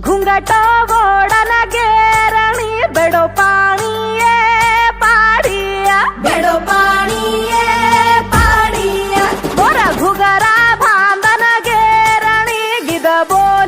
घुंघट गोड़न गेरणी बेड़ो पानी पाड़िया बेड़ो पानी मोरा घुगरा भांदन गेरणी गिद बोल